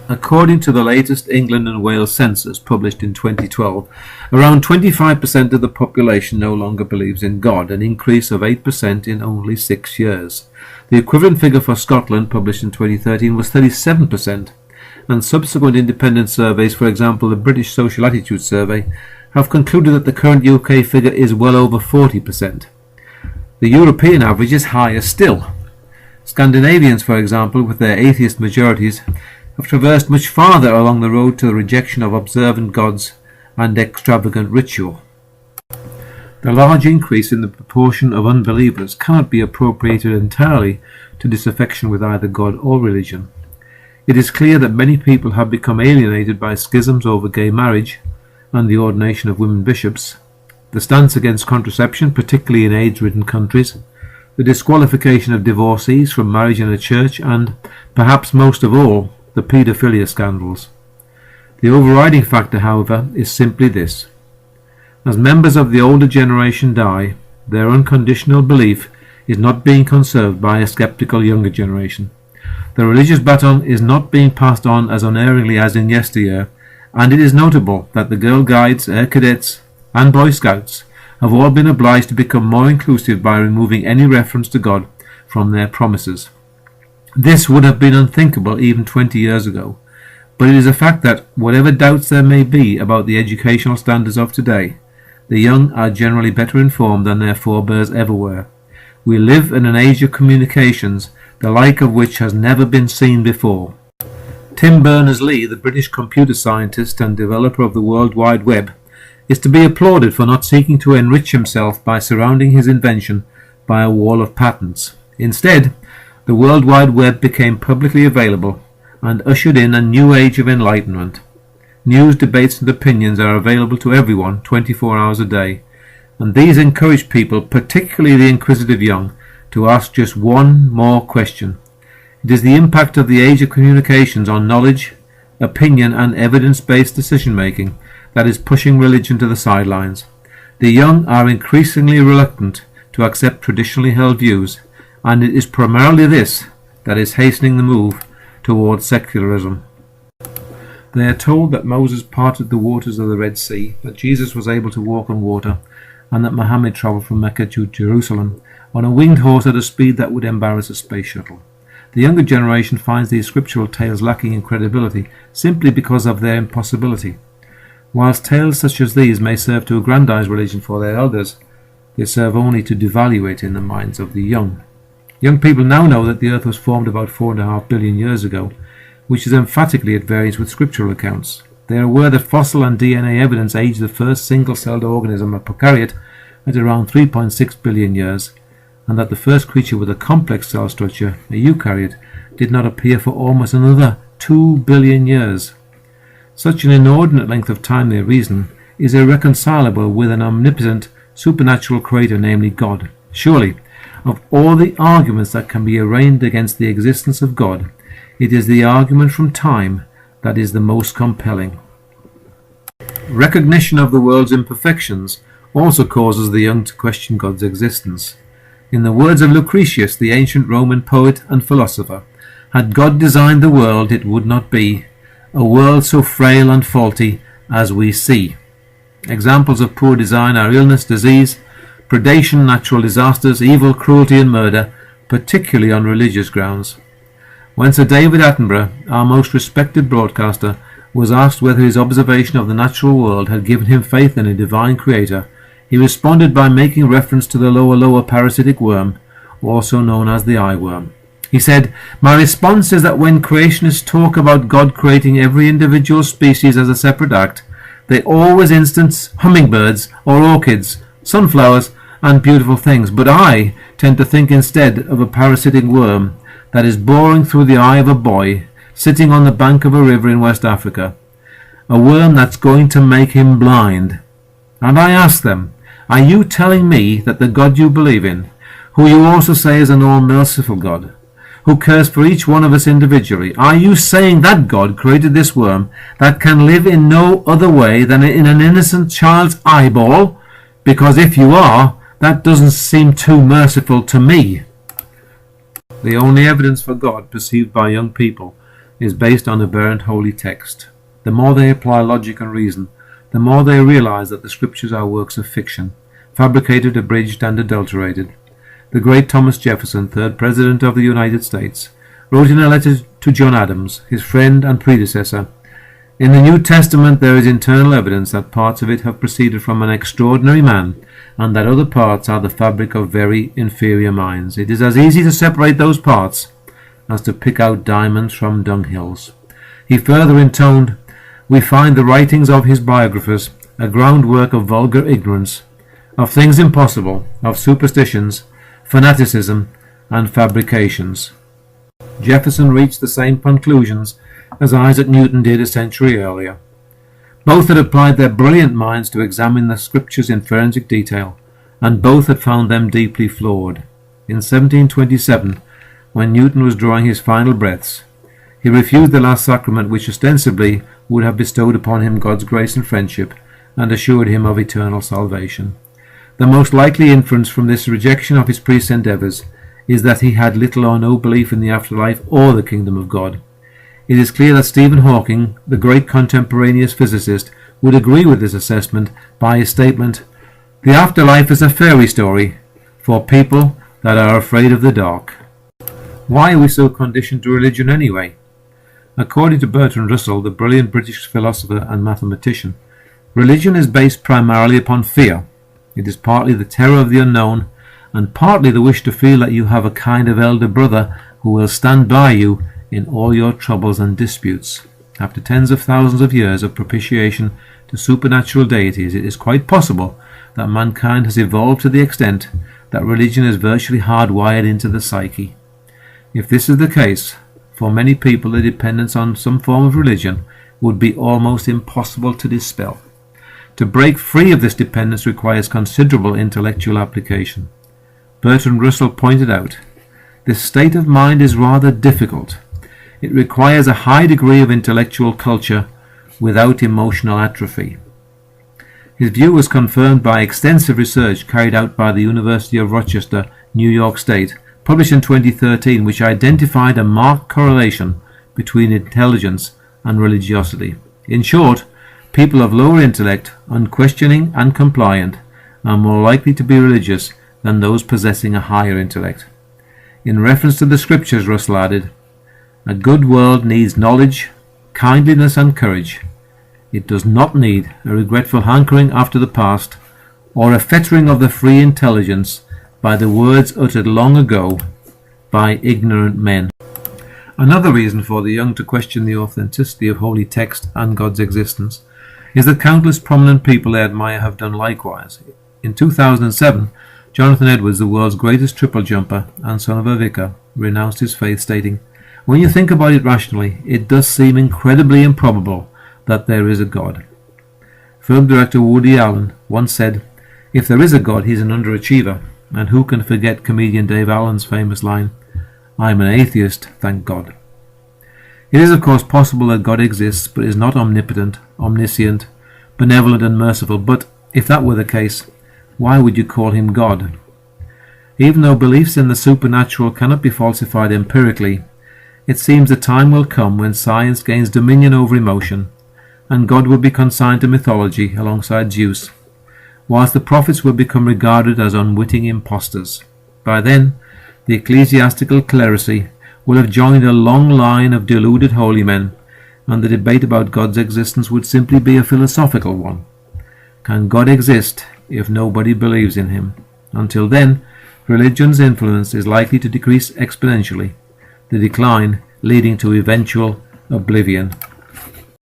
According to the latest England and Wales census published in 2012, around 25% of the population no longer believes in God, an increase of 8% in only 6 years. The equivalent figure for Scotland, published in 2013, was 37%, and subsequent independent surveys, for example the British Social Attitude Survey, have concluded that the current UK figure is well over 40%. The European average is higher still. Scandinavians, for example, with their atheist majorities, have traversed much farther along the road to the rejection of observant gods and extravagant ritual. The large increase in the proportion of unbelievers cannot be appropriated entirely to disaffection with either God or religion. It is clear that many people have become alienated by schisms over gay marriage and the ordination of women bishops, the stance against contraception, particularly in AIDS-ridden countries, the disqualification of divorcees from marriage in a church, and, perhaps most of all, the paedophilia scandals. The overriding factor, however, is simply this. As members of the older generation die, their unconditional belief is not being conserved by a skeptical younger generation. The religious baton is not being passed on as unerringly as in yesteryear, and it is notable that the Girl Guides, Air Cadets, and Boy Scouts have all been obliged to become more inclusive by removing any reference to God from their promises. This would have been unthinkable even 20 years ago, but it is a fact that, whatever doubts there may be about the educational standards of today, the young are generally better informed than their forebears ever were. We live in an age of communications, the like of which has never been seen before. Tim Berners-Lee, the British computer scientist and developer of the World Wide Web, is to be applauded for not seeking to enrich himself by surrounding his invention by a wall of patents. Instead, the World Wide Web became publicly available and ushered in a new age of enlightenment. News, debates and opinions are available to everyone 24 hours a day, and these encourage people, particularly the inquisitive young, to ask just one more question. It is the impact of the age of communications on knowledge, opinion and evidence-based decision-making that is pushing religion to the sidelines. The young are increasingly reluctant to accept traditionally held views, and it is primarily this that is hastening the move towards secularism. They are told that Moses parted the waters of the Red Sea, that Jesus was able to walk on water, and that Muhammad travelled from Mecca to Jerusalem on a winged horse at a speed that would embarrass a space shuttle. The younger generation finds these scriptural tales lacking in credibility simply because of their impossibility. Whilst tales such as these may serve to aggrandize religion for their elders, they serve only to devalue it in the minds of the young. Young people now know that the earth was formed about 4.5 billion years ago, which is emphatically at variance with scriptural accounts. They are aware that fossil and DNA evidence aged the first single-celled organism, a prokaryote, at around 3.6 billion years, and that the first creature with a complex cell structure, a eukaryote, did not appear for almost another 2 billion years. Such an inordinate length of time, they reason, is irreconcilable with an omnipotent, supernatural creator, namely God. Surely, of all the arguments that can be arraigned against the existence of God, it is the argument from time that is the most compelling. Recognition of the world's imperfections also causes the young to question God's existence. In the words of Lucretius, the ancient Roman poet and philosopher, had God designed the world, it would not be a world so frail and faulty as we see. Examples of poor design are illness, disease, predation, natural disasters, evil, cruelty and murder, particularly on religious grounds. When Sir David Attenborough, our most respected broadcaster, was asked whether his observation of the natural world had given him faith in a divine creator, he responded by making reference to the lower parasitic worm, also known as the eyeworm. He said, "My response is that when creationists talk about God creating every individual species as a separate act, they always instance hummingbirds or orchids, sunflowers and beautiful things, but I tend to think instead of a parasitic worm that is boring through the eye of a boy sitting on the bank of a river in West Africa, a worm that's going to make him blind." And I ask them, are you telling me that the God you believe in, who you also say is an all-merciful God, who cares for each one of us individually, are you saying that God created this worm that can live in no other way than in an innocent child's eyeball? Because if you are, that doesn't seem too merciful to me. The only evidence for God perceived by young people is based on aberrant holy text. The more they apply logic and reason, the more they realize that the scriptures are works of fiction, fabricated, abridged, and adulterated. The great Thomas Jefferson, 3rd President of the United States, wrote in a letter to John Adams, his friend and predecessor, "In the New Testament there is internal evidence that parts of it have proceeded from an extraordinary man, and that other parts are the fabric of very inferior minds. It is as easy to separate those parts as to pick out diamonds from dunghills." He further intoned, "We find the writings of his biographers a groundwork of vulgar ignorance, of things impossible, of superstitions, fanaticism, and fabrications." Jefferson reached the same conclusions as Isaac Newton did a century earlier. Both had applied their brilliant minds to examine the scriptures in forensic detail, and both had found them deeply flawed. In 1727, when Newton was drawing his final breaths, he refused the last sacrament which ostensibly would have bestowed upon him God's grace and friendship, and assured him of eternal salvation. The most likely inference from this rejection of his priest's endeavours is that he had little or no belief in the afterlife or the kingdom of God. It is clear that Stephen Hawking, the great contemporaneous physicist, would agree with this assessment by his statement, "The afterlife is a fairy story for people that are afraid of the dark." Why are we so conditioned to religion anyway? According to Bertrand Russell, the brilliant British philosopher and mathematician, religion is based primarily upon fear. It is partly the terror of the unknown, and partly the wish to feel that you have a kind of elder brother who will stand by you in all your troubles and disputes. After tens of thousands of years of propitiation to supernatural deities, it is quite possible that mankind has evolved to the extent that religion is virtually hardwired into the psyche. If this is the case, for many people the dependence on some form of religion would be almost impossible to dispel. To break free of this dependence requires considerable intellectual application. Bertrand Russell pointed out, "This state of mind is rather difficult. It requires a high degree of intellectual culture without emotional atrophy." His view was confirmed by extensive research carried out by the University of Rochester, New York State, published in 2013, which identified a marked correlation between intelligence and religiosity. In short, people of lower intellect, unquestioning and compliant, are more likely to be religious than those possessing a higher intellect. In reference to the scriptures, Russell added, "A good world needs knowledge, kindliness, and courage. It does not need a regretful hankering after the past, or a fettering of the free intelligence by the words uttered long ago by ignorant men." Another reason for the young to question the authenticity of holy text and God's existence is that countless prominent people they admire have done likewise. In 2007, Jonathan Edwards, the world's greatest triple jumper and son of a vicar, renounced his faith, stating, "When you think about it rationally, it does seem incredibly improbable that there is a God." Film director Woody Allen once said, "If there is a God, he's an underachiever." And who can forget comedian Dave Allen's famous line, "I'm an atheist, thank God." It is of course possible that God exists, but is not omnipotent, omniscient, benevolent and merciful. But if that were the case, why would you call him God? Even though beliefs in the supernatural cannot be falsified empirically, it seems the time will come when science gains dominion over emotion, and God will be consigned to mythology alongside Zeus, whilst the prophets will become regarded as unwitting impostors. By then, the ecclesiastical clerisy will have joined a long line of deluded holy men, and the debate about God's existence would simply be a philosophical one. Can God exist if nobody believes in him? Until then, religion's influence is likely to decrease exponentially, the decline leading to eventual oblivion.